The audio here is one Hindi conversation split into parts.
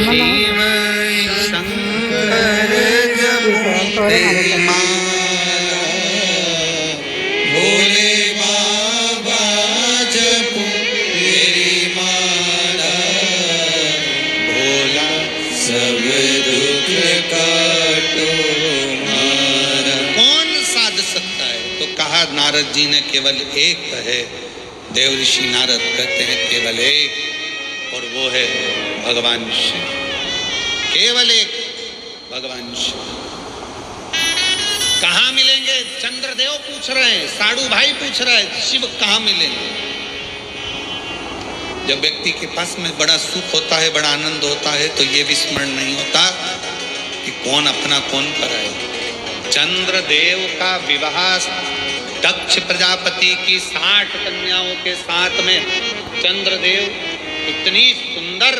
शिव शंकर जपो तेरी माला, भोले बाबा जपो तेरी माला, भोला सब दुख काटो मारा। कौन साध सकता है? तो कहा नारद जी ने केवल एक है। देव ऋषि नारद कहते हैं केवल एक, और वो है भगवान शिव। केवल एक भगवान शिव। कहाँ मिलेंगे? चंद्रदेव पूछ रहे हैं, साधु भाई पूछ रहा है, शिव कहाँ मिलेंगे? जब व्यक्ति के पास में बड़ा सुख होता है, बड़ा आनंद होता है, तो ये भी स्मरण नहीं होता कि कौन अपना कौन पराया। चंद्रदेव का विवाह दक्ष प्रजापति की 60 कन्याओं के साथ में चंद्रदेव इतनी सुंदर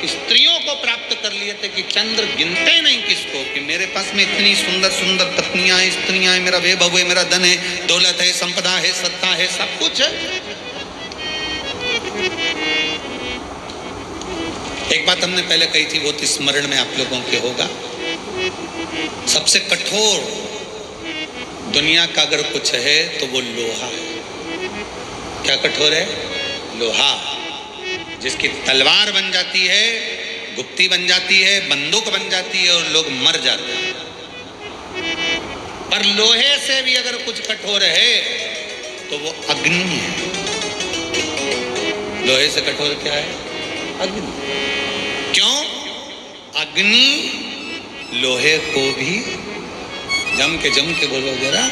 स्त्रियों को प्राप्त कर लिए थे कि चंद्र गिनते नहीं किसको, कि मेरे पास में इतनी सुंदर सुंदर पत्नियां हैं, स्त्रियां हैं, मेरा वैभव है, मेरा धन है, दौलत है, संपदा है, सत्ता है, सब कुछ है। एक बात हमने पहले कही थी, वो तो स्मरण में आप लोगों के होगा। सबसे कठोर दुनिया का अगर कुछ है तो वो लोहा है। क्या कठोर है? लोहा। जिसकी तलवार बन जाती है, गुप्ती बन जाती है, बंदूक बन जाती है और लोग मर जाते हैं। पर लोहे से भी अगर कुछ कठोर है तो वो अग्नि है। लोहे से कठोर क्या है? अग्नि। क्यों? अग्नि लोहे को भी जम के बोलो जरा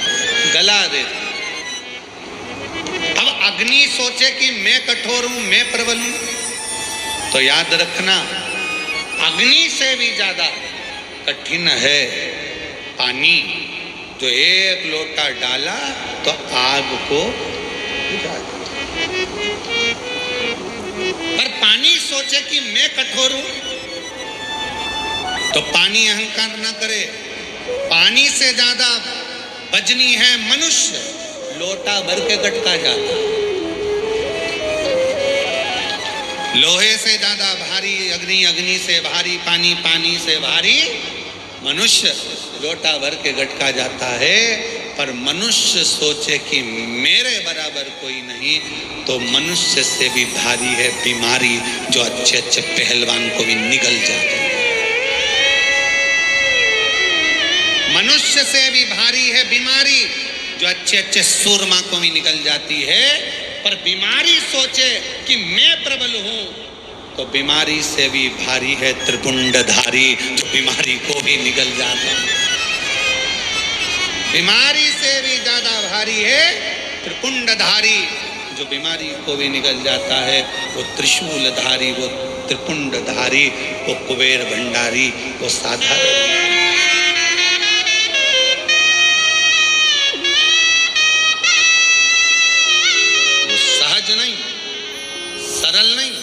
गला देती। अब अग्नि सोचे कि मैं कठोर हूं, मैं प्रबल हूं, तो याद रखना अग्नि से भी ज्यादा कठिन है पानी। जो एक लोटा डाला तो आग को बुझा देता। पर पानी सोचे कि मैं कठोर हूं, तो पानी अहंकार ना करे। पानी से ज्यादा वजनी है मनुष्य, लोटा भर के गटका जाता। लोहे से ज्यादा भारी अग्नि, अग्नि से भारी पानी, पानी से भारी मनुष्य, लोटा भर के गटका जाता है। पर मनुष्य सोचे कि मेरे बराबर कोई नहीं, तो मनुष्य से भी भारी है बीमारी, जो अच्छे अच्छे पहलवान को भी निगल जाती है। मनुष्य से भी भारी है बीमारी, जो अच्छे अच्छे सूरमा को भी निकल जाती है। पर बीमारी सोचे कि मैं प्रबल हूं, तो बीमारी से भी भारी है त्रिपुंडधारी, जो बीमारी को भी निगल जाता है। बीमारी से भी ज्यादा भारी है त्रिपुंडधारी, जो बीमारी को भी निगल जाता है। वो त्रिशूलधारी, वो त्रिपुंडधारी, वो कुबेर भंडारी, वो साधारण। नहीं, सरल नहीं।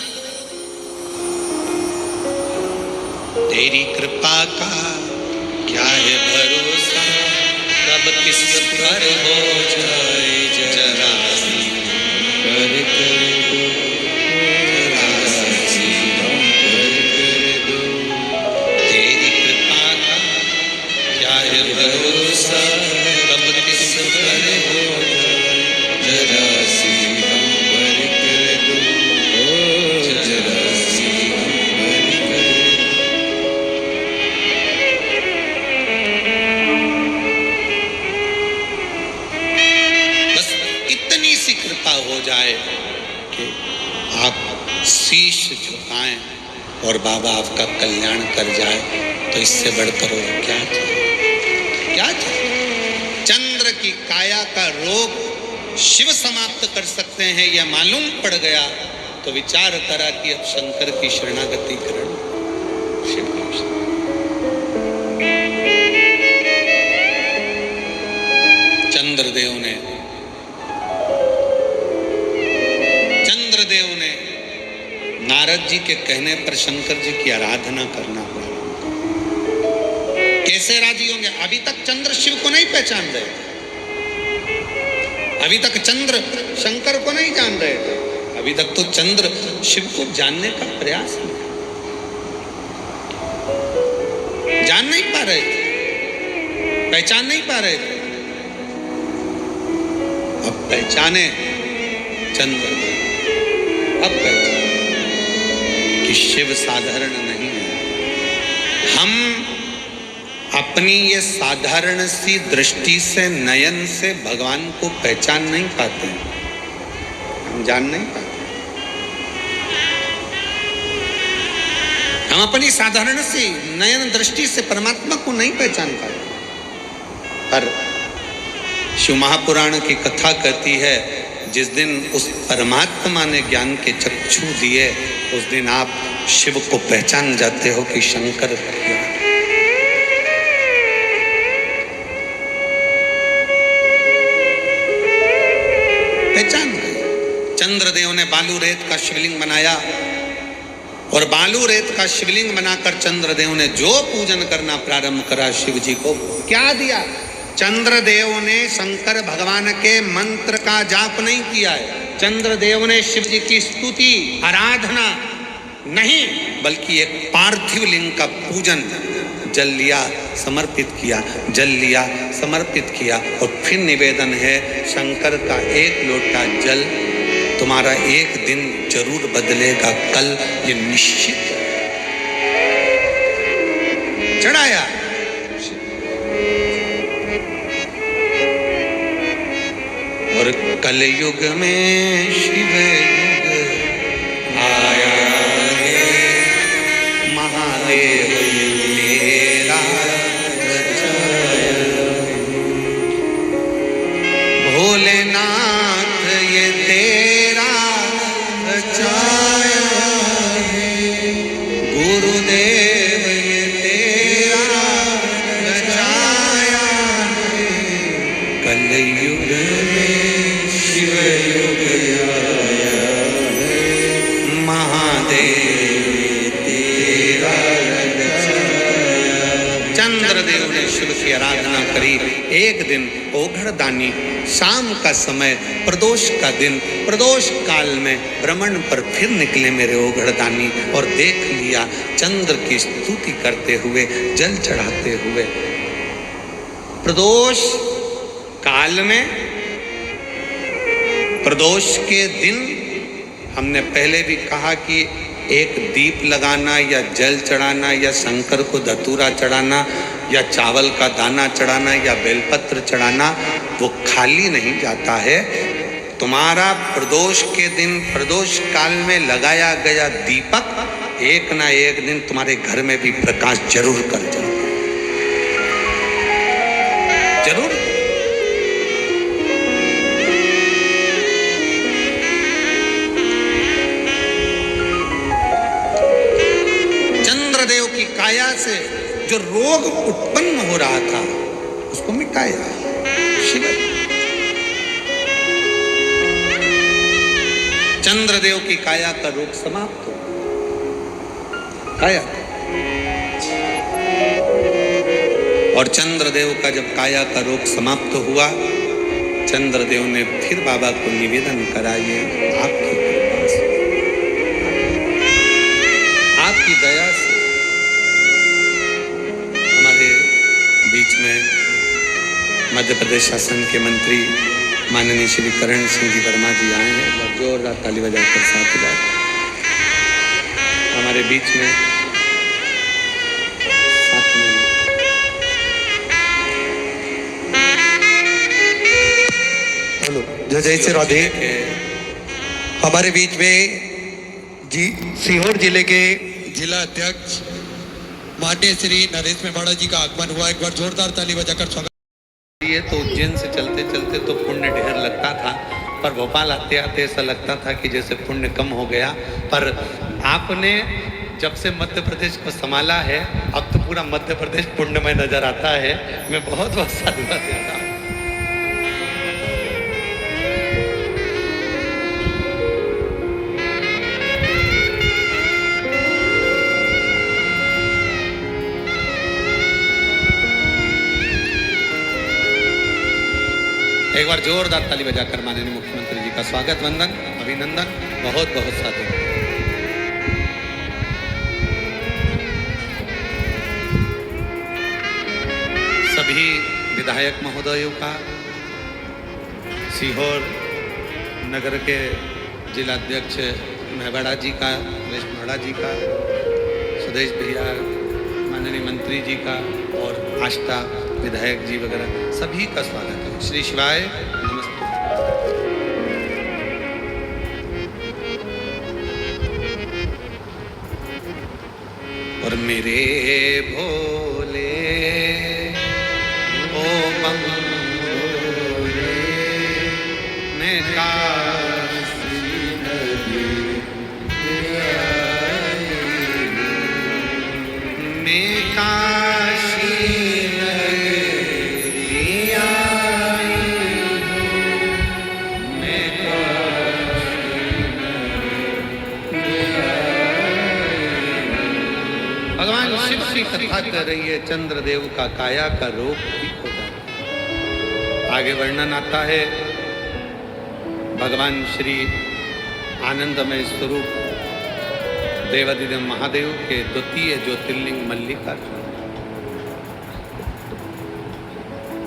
तेरी कृपा का क्या है भरोसा, कब किस पर हो जाए जरा सी कर दो, जरा सी कर दो। तेरी कृपा का क्या है भरोसा, कब किस पर हो जाए जरा सी हो जाए कि आप शीश झुकाएं और बाबा आपका कल्याण कर जाए, तो इससे बढ़कर और क्या चाहिए? क्या चाहिए? चंद्र की काया का रोग शिव समाप्त कर सकते हैं, यह मालूम पड़ गया तो विचार करा कि अब शंकर की शरणागति करें। शिव चंद्रदेव ने नारद जी के कहने पर शंकर जी की आराधना करना पड़ा। कैसे राजी होंगे? अभी तक चंद्र शिव को नहीं पहचान रहे थे, अभी तक चंद्र शंकर को नहीं जान रहे थे, अभी तक तो चंद्र शिव को जानने का प्रयास नहीं। जान नहीं पा रहे थे, पहचान नहीं पा रहे थे। अब पहचाने चंद्रदेव, अब पहचाने कि शिव साधारण नहीं है। हम अपनी ये साधारण सी दृष्टि से, नयन से भगवान को पहचान नहीं पाते हैं, हम जान नहीं पाते। हम अपनी साधारण सी नयन दृष्टि से परमात्मा को नहीं पहचान पाते। पर शिव महापुराण की कथा कहती है, जिस दिन उस परमात्मा ने ज्ञान के चक्षु दिए, उस दिन आप शिव को पहचान जाते हो कि शंकर पहचान गए। चंद्रदेव ने बालू रेत का शिवलिंग बनाया और बालू रेत का शिवलिंग बनाकर चंद्रदेव ने जो पूजन करना प्रारंभ करा, शिव जी को क्या दिया? चंद्रदेव ने शंकर भगवान के मंत्र का जाप नहीं किया है, चंद्रदेव ने शिव जी की स्तुति आराधना नहीं, बल्कि एक पार्थिव लिंग का पूजन, जल लिया समर्पित किया, जल लिया समर्पित किया। और फिर निवेदन है, शंकर का एक लोटा जल तुम्हारा एक दिन जरूर बदलेगा, कल ये निश्चित चढ़ाया। और कलयुग में शिव युग आया है, महादेव तेरा भोलेनाथ ये तेरा रचाया है, गुरुदेव ये तेरा रचाया है, कलयुग में शिव युग आया है, महादेव तेरा रचाया। चंद्रदेव ने शिव की आराधना करी। एक दिन ओघड़दानी, शाम का समय, प्रदोष का दिन, प्रदोष काल में भ्रमण पर फिर निकले मेरे ओघड़दानी और देख लिया चंद्र की स्तुति करते हुए, जल चढ़ाते हुए। प्रदोष काल में, प्रदोष के दिन हमने पहले भी कहा कि एक दीप लगाना या जल चढ़ाना या शंकर को धतूरा चढ़ाना या चावल का दाना चढ़ाना या बेलपत्र चढ़ाना, वो खाली नहीं जाता है। तुम्हारा प्रदोष के दिन, प्रदोष काल में लगाया गया दीपक एक ना एक दिन तुम्हारे घर में भी प्रकाश जरूर कर जाए, जरूर। चंद्रदेव की काया से जो रोग उत्पन्न हो रहा था उसको मिटाया शिव। चंद्रदेव की काया का रोग समाप्त हो, काया। और चंद्रदेव का जब काया का रोग समाप्त हुआ, चंद्रदेव ने फिर बाबा को निवेदन करा, ये आपकी कृपा से, आपकी दया से बीच में मध्य प्रदेश शासन के मंत्री माननीय श्री करण सिंह जी वर्मा जी आए हैं। बहुत जोरदार ताली बजाकर साथ ही हमारे बीच में जय जय श्री राधे। हमारे बीच में जी सीहोर जिले के जिला अध्यक्ष माननीय श्री नरेश मेवाड़ा जी का आगमन हुआ। एक बार जोरदार ताली बजाकर स्वागत। ये तो उज्जैन से चलते चलते तो पुण्य ढेर लगता था, पर भोपाल आते आते ऐसा लगता था कि जैसे पुण्य कम हो गया। पर आपने जब से मध्य प्रदेश को संभाला है, अब तो पूरा मध्य प्रदेश पुण्यमय नजर आता है। मैं बहुत बहुत साधुवाद देता हूँ। एक बार जोरदार ताली बजाकर माननीय मुख्यमंत्री जी का स्वागत, वंदन, अभिनंदन, बहुत बहुत साधु। विधायक महोदयों का, सीहोर नगर के जिला अध्यक्ष मेहबड़ा जी का, सुरेश मेहबड़ा जी का, सुदेश भैया माननीय मंत्री जी का और आष्टा विधायक जी वगैरह सभी का स्वागत है। श्री शिवाय नमस्ते। और मेरे भोले ओ बम भोले मैं काशी नगरी मैं काशी नगरी आई हूँ, मैं भगवान शिव की कथा कर रही है। चंद्रदेव का काया का रोग ठीक हो जाता। आगे वर्णन आता है भगवान श्री आनंदमय स्वरूप देवादिदेव महादेव के द्वितीय ज्योतिर्लिंग मल्लिकार्जुन।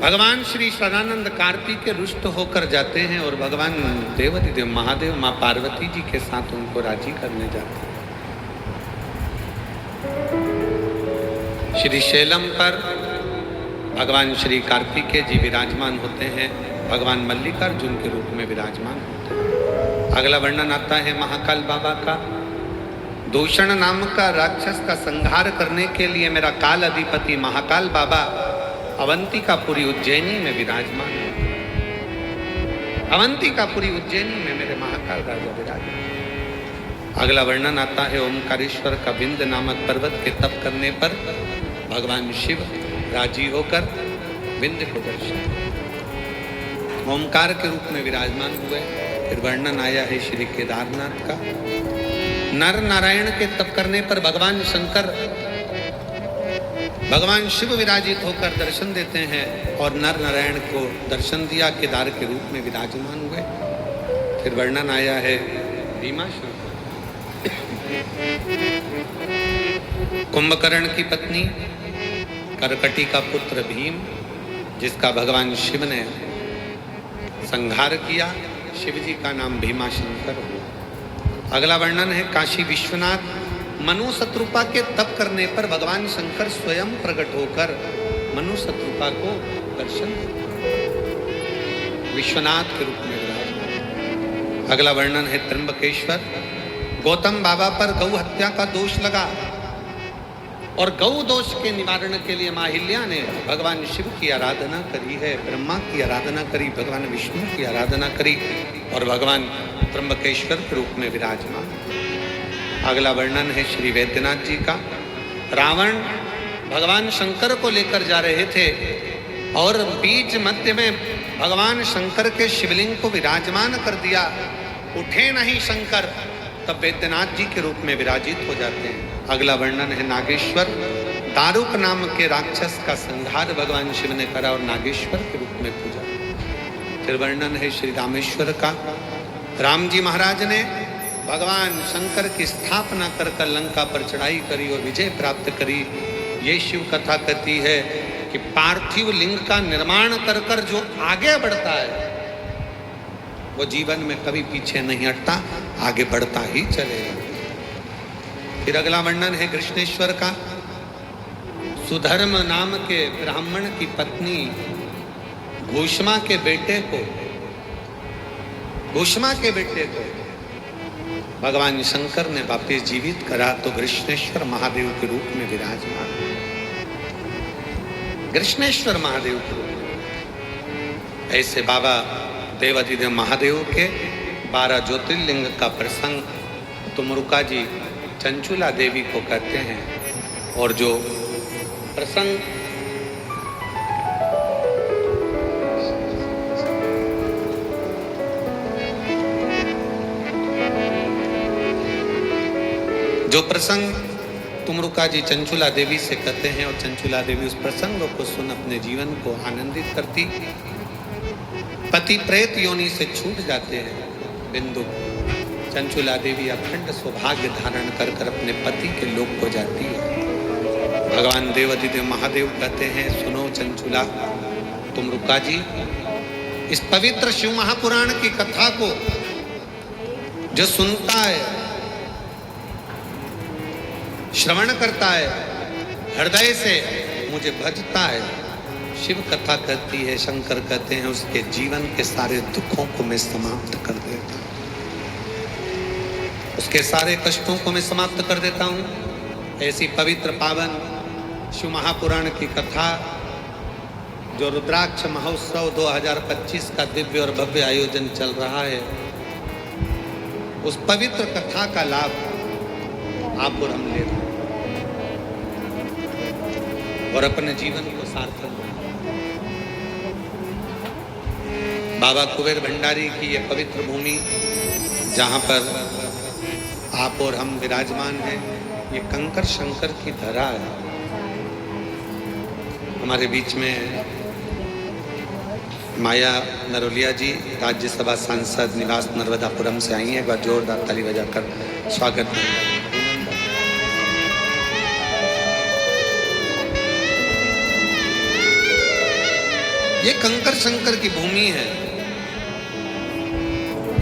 भगवान श्री सदानंद कार्तिक के रुष्ट होकर जाते हैं और भगवान देवादिदेव महादेव माँ पार्वती जी के साथ उनको राजी करने जाते हैं। श्री शैलम पर भगवान श्री कार्तिकेय जी विराजमान होते हैं, भगवान मल्लिकार्जुन के रूप में विराजमान होते हैं। अगला वर्णन आता है महाकाल बाबा का। दूषण नाम का राक्षस का संहार करने के लिए मेरा काल अधिपति महाकाल बाबा अवंतिकापुरी उज्जैनी में विराजमान है। अवंतिकापुरी उज्जैनी में मेरे महाकाल राजा विराजमान। अगला वर्णन आता है ओमकारेश्वर का विंद नामक पर्वत के तप करने पर भगवान शिव राजी होकर विंध्य को दर्शन, ओमकार के रूप में विराजमान हुए। फिर वर्णन आया है श्री केदारनाथ का। नर नारायण के तप करने पर भगवान शंकर भगवान शिव विराजित होकर दर्शन देते हैं और नर नारायण को दर्शन दिया, केदार के रूप में विराजमान हुए। फिर वर्णन आया है भीमाशंकर, कुंभकर्ण की पत्नी करकटी का पुत्र भीम, जिसका भगवान शिव ने संहार किया। शिव जी का नाम भीमाशंकर हुआ। अगला वर्णन है काशी विश्वनाथ। मनु शत्रुपा के तप करने पर भगवान शंकर स्वयं प्रकट होकर मनु शत्रुपा को दर्शन विश्वनाथ के रूप में विराजमान। अगला वर्णन है त्र्यंबकेश्वर। गौतम बाबा पर गौ हत्या का दोष लगा और गौ दोष के निवारण के लिए मां अहिल्या ने भगवान शिव की आराधना करी है, ब्रह्मा की आराधना करी, भगवान विष्णु की आराधना करी और भगवान त्र्यंबकेश्वर के रूप में विराजमान। अगला वर्णन है श्री वैद्यनाथ जी का। रावण भगवान शंकर को लेकर जा रहे थे और बीच मध्य में भगवान शंकर के शिवलिंग को विराजमान कर दिया। उठे नहीं शंकर, तब वैद्यनाथ जी के रूप में विराजित हो जाते हैं। अगला वर्णन है नागेश्वर। दारुक नाम के राक्षस का संहार भगवान शिव ने करा और नागेश्वर के रूप में पूजा। फिर वर्णन है श्री रामेश्वर का। राम जी महाराज ने भगवान शंकर की स्थापना कर लंका पर चढ़ाई करी और विजय प्राप्त करी। ये शिव कथा कहती है कि पार्थिव लिंग का निर्माण कर जो आगे बढ़ता है वो जीवन में कभी पीछे नहीं हटता, आगे बढ़ता ही चलेगा। फिर अगला वर्णन है कृष्णेश्वर का। सुधर्म नाम के ब्राह्मण की पत्नी घोषमा के बेटे को भगवान शंकर ने वापिस जीवित करा तो कृष्णेश्वर महादेव के रूप में विराजमान। कृष्णेश्वर महादेव के रूप में ऐसे बाबा देवादिदेव महादेव के 12 ज्योतिर्लिंग का प्रसंग तुमरुका जी चंचुला देवी को कहते हैं और जो प्रसंग तुमरुका जी चंचुला देवी से कहते हैं और चंचुला देवी उस प्रसंग को सुन अपने जीवन को आनंदित करती। पति प्रेत योनि से छूट जाते हैं बिंदु। चंचुला देवी अखंड सौभाग्य धारण कर अपने पति के लोक को जाती है। भगवान देवादिदेव महादेव कहते हैं सुनो चंचुला, तुम रुका जी, इस पवित्र शिव महापुराण की कथा को जो सुनता है, श्रवण करता है, हृदय से मुझे भजता है, शिव कथा कहती है, शंकर कहते हैं, उसके जीवन के सारे दुखों को मैं समाप्त कर देता हूं, उसके सारे कष्टों को मैं समाप्त कर देता हूं। ऐसी पवित्र पावन शिव महापुराण की कथा जो रुद्राक्ष महोत्सव 2025 का दिव्य और भव्य आयोजन चल रहा है, उस पवित्र कथा का लाभ आप और हम ले रहे हैं और अपने जीवन को सार्थक बनाएं। बाबा कुबेर भंडारी की ये पवित्र भूमि जहाँ पर आप और हम विराजमान हैं, ये कंकर शंकर की धरा है। हमारे बीच में माया नरोलिया जी, राज्यसभा सांसद, निवास नर्मदापुरम से आई हैं। एक बार जोरदार ताली बजाकर स्वागत करें। ये कंकर शंकर की भूमि है,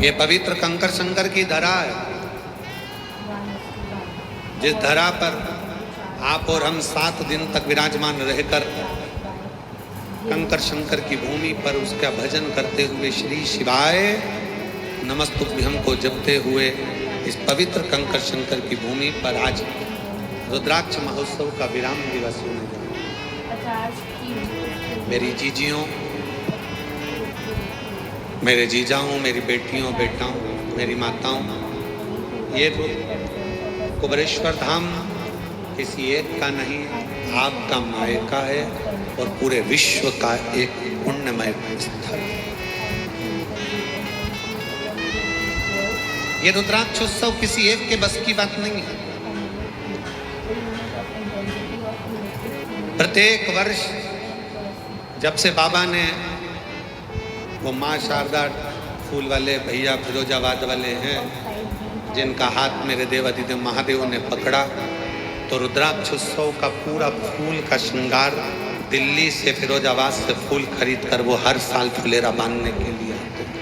ये पवित्र कंकर शंकर की धरा है, जिस धरा पर आप और हम 7 दिन तक विराजमान रहकर कंकर शंकर की भूमि पर उसका भजन करते हुए, श्री शिवाय नमस्तुभ्यं को जपते हुए इस पवित्र कंकर शंकर की भूमि पर आज रुद्राक्ष महोत्सव का विराम दिवस होने जा रहा है। मेरी जीजियों, मेरे जीजाओं, मेरी बेटियों, बेटाओं, मेरी माताओं, ये कुबेरेश्वर धाम किसी एक का नहीं, आपका मायका है और पूरे विश्व का एक पुण्यमय स्थल। ये रुद्राक्षोत्सव किसी एक के बस की बात नहीं है। प्रत्येक वर्ष जब से बाबा ने वो माँ शारदा फूल वाले भैया फिरोजाबाद वाले हैं, जिनका हाथ मेरे देवादिदेव महादेव ने पकड़ा, तो रुद्राक्षोत्सव का पूरा फूल का श्रृंगार दिल्ली से, फिरोजाबाद से फूल खरीद कर वो हर साल फुलेरा बांधने के लिए आते हैं।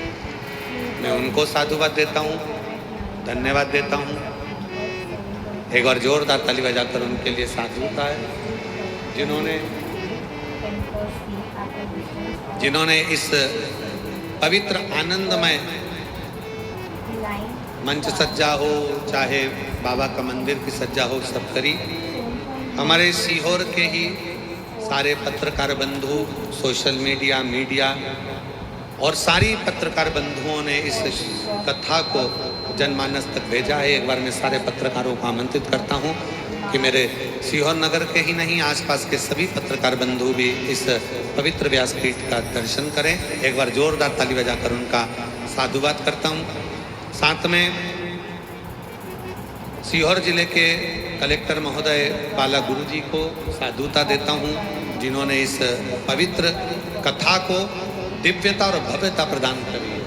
मैं उनको साधुवाद देता हूँ, धन्यवाद देता हूँ। एक बार जोरदार ताली बजाकर उनके लिए साधुता है, जिन्होंने इस पवित्र आनंदमय मंच सज्जा हो, चाहे बाबा का मंदिर की सज्जा हो, सब करी। हमारे सीहोर के ही सारे पत्रकार बंधु, सोशल मीडिया और सारी पत्रकार बंधुओं ने इस कथा को जनमानस तक भेजा है। एक बार मैं सारे पत्रकारों को आमंत्रित करता हूं कि मेरे सीहोर नगर के ही नहीं, आसपास के सभी पत्रकार बंधु भी इस पवित्र व्यासपीठ का दर्शन करें। एक बार जोरदार ताली बजाकर उनका साधुवाद करता हूं। साथ में सीहोर जिले के कलेक्टर महोदय पाला गुरु जी को साधुता देता हूं, जिन्होंने इस पवित्र कथा को दिव्यता और भव्यता प्रदान करी है।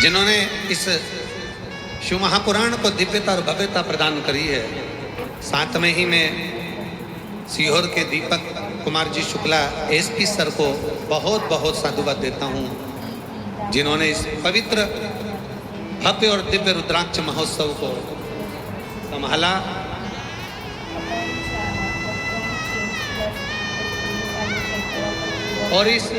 जिन्होंने इस शिव महापुराण को दिव्यता और भव्यता प्रदान करी है। साथ में ही मैं सीहोर के दीपक कुमार जी शुक्ला एसपी सर को बहुत बहुत साधुवाद देता हूँ, जिन्होंने इस पवित्र भव्य और दिव्य रुद्राक्ष महोत्सव को संभाला। और इस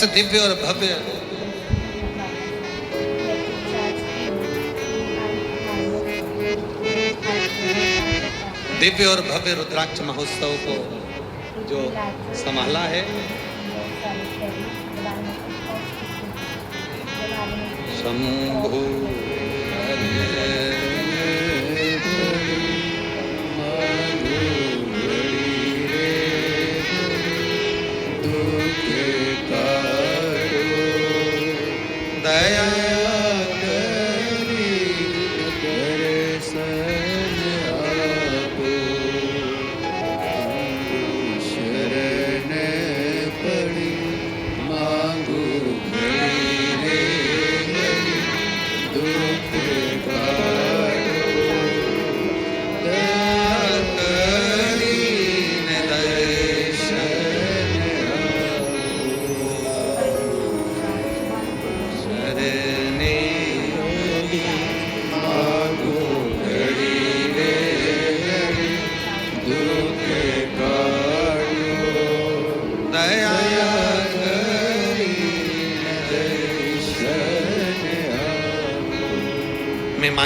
दिव्य और भव्य रुद्राक्ष महोत्सव को जो संभाला है, शंभु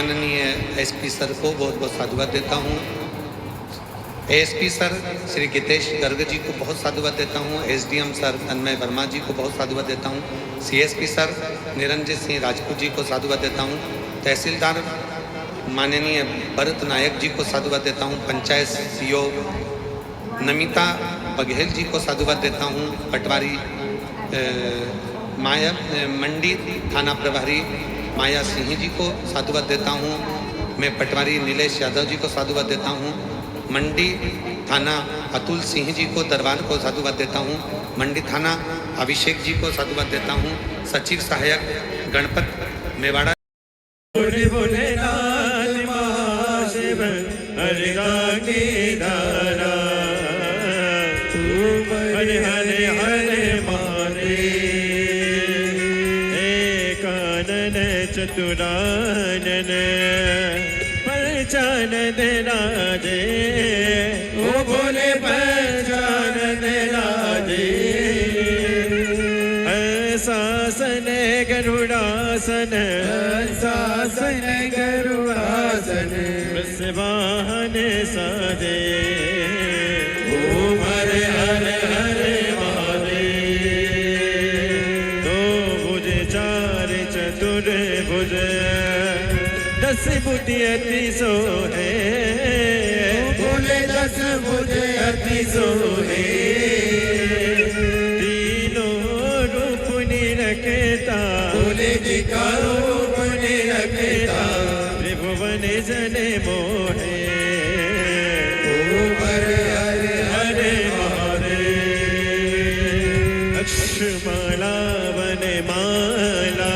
माननीय एसपी सर को बहुत बहुत साधुवाद देता हूँ। एसपी सर श्री गीतेश गर्ग जी को बहुत साधुवाद देता हूँ। एसडीएम सर तन्मय वर्मा जी को बहुत साधुवाद देता हूँ। सीएसपी सर निरंजन सिंह राजपूत जी को साधुवाद देता हूँ। तहसीलदार माननीय भरत नायक जी को साधुवाद देता हूँ। पंचायत सीओ नमिता बघेल जी को साधुवाद देता हूँ। पटवारी माया मंडी थाना प्रभारी माया सिंह जी को साधुवाद देता हूँ। मैं पटवारी नीलेश यादव जी को साधुवाद देता हूँ। मंडी थाना अतुल सिंह जी को दरबार को साधुवाद देता हूँ। मंडी थाना अभिषेक जी को साधुवाद देता हूँ। सचिव सहायक गणपत मेवाड़ा बोले बोले नाथ महाशिव हरे रागे धारा हरे हरे हरे मारे एकानन चतुरानन पहचानन राजे ओ बोले पहचानन राजे शासन गरुड़ासन शासन गरुड़ासन वाहन साधे ओम हरे हरे हरे महादेव। दो भुज चार चतुर भुज 10 बुद्धि अति सोहे बोले 10 बुद्धि अति सोहे बोले जी का रूप निरखता त्रिभुवन जने मोहे ओम हरे हरे हरे महादेव। अक्षमाला वन माला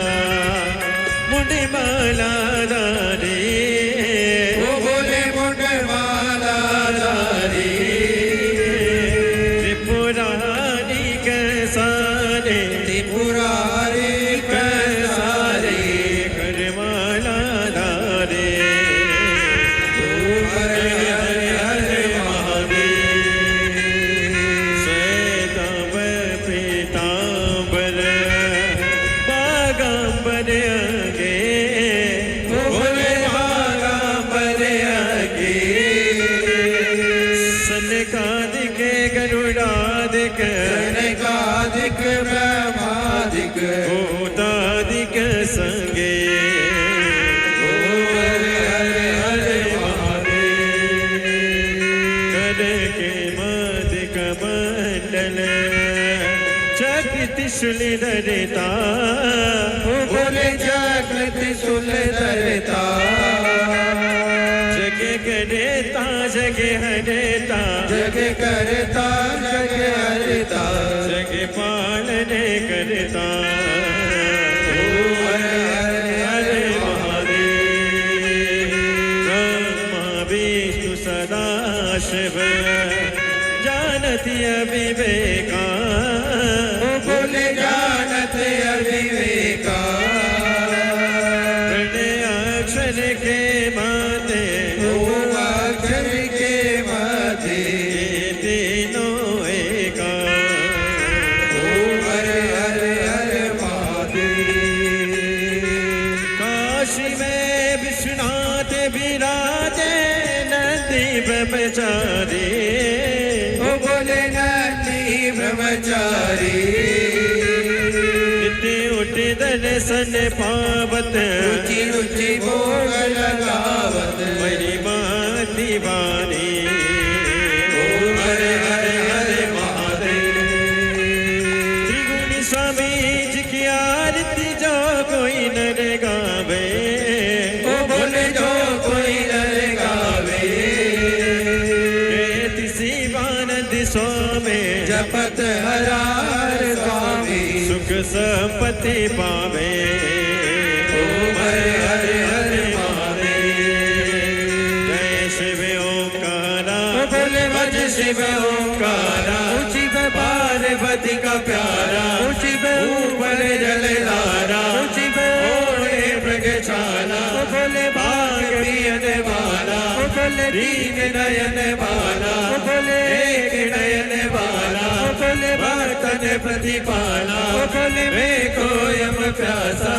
मुंड माला दारी ओ बोले मुंड माला दारी त्रिपुरारी कैसारे त्रिपुरारी भूतादिक संगे हरे हरे हरे महादेव। कर के मदिक मंडल चक्र त्रिशूल धरता बोले चक्र त्रिशूल धरता जग करता जग हरता जग करता जग हरता जग पालन करता हरे हरे हरे महादेव। ब्रह्मा विष्णु सदा शिव जानती अविवेका बोले जानते अविवेका अक्षर के माते अक्षर के माते तीनों एका हरे हरे हरे महादेव। काशी में विश्वनाथ विराजे नंदी ब्रह्मचारी ओ बोले नंदी ब्रह्मचारी उठ दर्शन पावत रुचि रुचि भोग लगावत मेरी माँ दीवानी ओम हरे हरे हरे महादेव। त्रिगुणी स्वामी जी की आरती जो कोई नर गावे ओ बोले जो कोई नर गावे तिसी बानंद स्वामी जपत हरार स्वामी सुख संपत्ति पावे ओम हरे हरे हरे महादेव। जय शिव ओंकारा बोले भज शिव ओंकारा शिव पार्वती का प्यारा शिव ऊपर जलधारा शिव ओढ़े मृगशाला बोले भाग पियन वाला बोले दीन नयन वाला बोले एक नयन वाला बोले भक्त तन प्रतिपाला कुल में कोयम प्यासा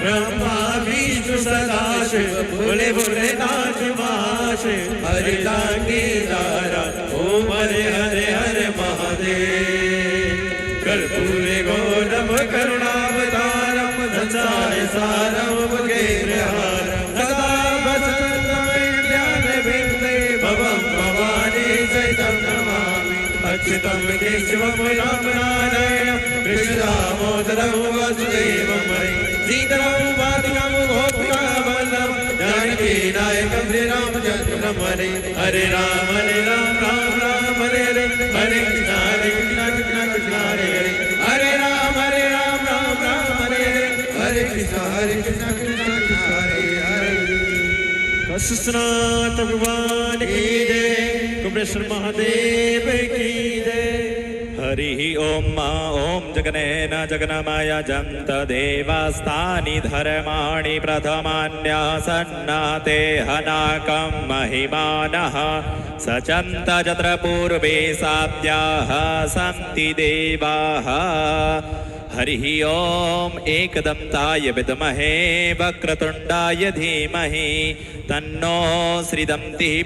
ब्रह्मा विष्णु सदाशिव बोले बोले नाच माश हरि लांगी दारा ओम हरे हरे हरे महादेव कर्पूरे गौरम करुणावतारम संसार सारम भगेन्द्रहारम सदा वसंतम ज्ञान विद्ये भवम भवानी सहितं नमामि अच्युतं केशवं राम नारायणं कृष्ण दामोदरं वासुदेवं हरि सीताराम वादिकां गोपिका वल्लभं जानकी नायकं श्रीरामचन्द्रं हरे हरे राम राम राम हरे हरे हरे कृष्ण कृष्ण कृष्ण हरे हरे हरे राम राम राम हरे हरे हरे कृष्ण कृष्ण कृष्ण हरे हरे कसनाथ भगवान की जय कुबेश्वर महादेव की जय हरि ओम ओम जगनेन जगन्माया जन्त देवास्तानि धर्माणि प्रथमान्यासन्नाते हनाकं महिमानः सचन्त जत्र पूर्वे सात्याः सन्ति देवाः हरि ओम एकदन्ताय विद्महे वक्रतुण्डाय धीमहि तन्नो श्रीदन्तिः